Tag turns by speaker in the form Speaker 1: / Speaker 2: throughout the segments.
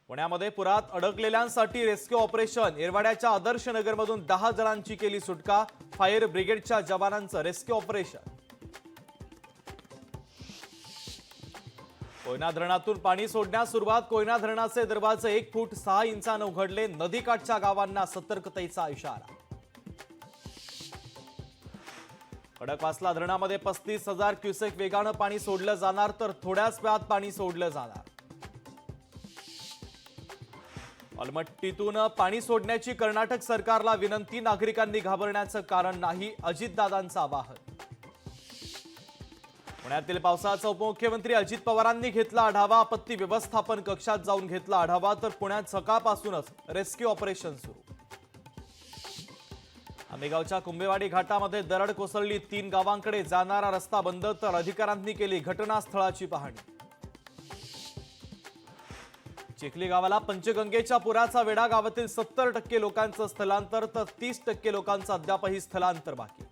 Speaker 1: पुण्यामध्ये पुरात अडकलेल्यांसाठी rescue operation. येरवाड्याच्या आदर्श नगरमधून 10 जणांची केली सुटका। फायर ब्रिगेडच्या जवानांचं रेस्क्यू ऑपरेशन। कोयना धरणातून पाणी सोडण्यास सुरुवात। कोयना धरणाचे दरवाजे 1 फूट 6 इंचानं उघडले। नदीकाठच्या गावांना सतर्कतेचा इशारा। खडकवासला धरणामध्ये 35,000 क्युसेक वेगानं पाणी सोडलं जाणार, तर थोड्याच वेळात पाणी सोडलं जाणार। अलमट्टीतून पाणी सोडण्याची कर्नाटक सरकारला विनंती। नागरिकांनी घाबरण्याचं कारण नाही, अजितदादांचं आवाहन। पुण्यातील पावसाचा उपमुख्यमंत्री अजित पवारांनी घेतला आढावा। आपत्ती व्यवस्थापन कक्षात जाऊन घेतला आढावा। तर पुण्यात सकाळपासूनच रेस्क्यू ऑपरेशन सुरू। आंबेगावच्या कुंभेवाडी घाटामध्ये दरड कोसळली। 3 गावांकडे जाणारा रस्ता बंद, तर अधिकाऱ्यांनी केली घटनास्थळाची पाहणी। चिखली गावाला पंचगंगेच्या पुराचा वेढा। गावातील 70% लोकांचं स्थलांतर, तर 30% लोकांचं अद्यापही स्थलांतर बाकी।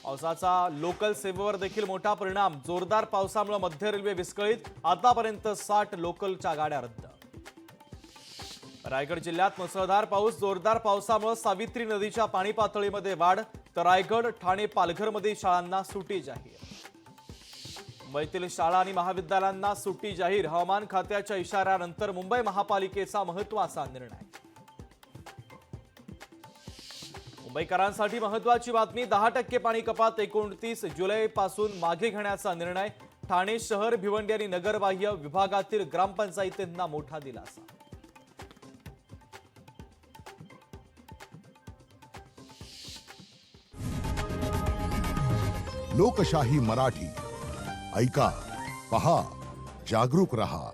Speaker 1: पावसाचा लोकल सेवेवर देखील मोठा परिणाम। जोरदार पावसामुळे मध्य रेल्वे विस्कळीत। आतापर्यंत 60 लोकलच्या गाड्या रद्द। रायगड जिल्ह्यात मुसळधार पाऊस। जोरदार पावसामुळे सावित्री नदीच्या पाणी पातळीमध्ये वाढ, तर रायगड, ठाणे, पालघरमध्ये शाळांना सुट्टी जाहीर। मुंबईतील शाळा आणि महाविद्यालयांना सुट्टी जाहीर। हवामान खात्याच्या इशाऱ्यानंतर मुंबई महापालिकेचा महत्त्वाचा निर्णय। मुंबईकरांसाठी महत्त्वाची बातमी। 10% पाणी कपात 29 जुलैपासून मागे घेण्याचा निर्णय। ठाणे शहर, भिवंडी आणि नगरबाह्य विभागातील ग्रामपंचायतींना मोठा दिलासा।
Speaker 2: लोकशाही मराठी ऐका, पहा, जागरूक रहा।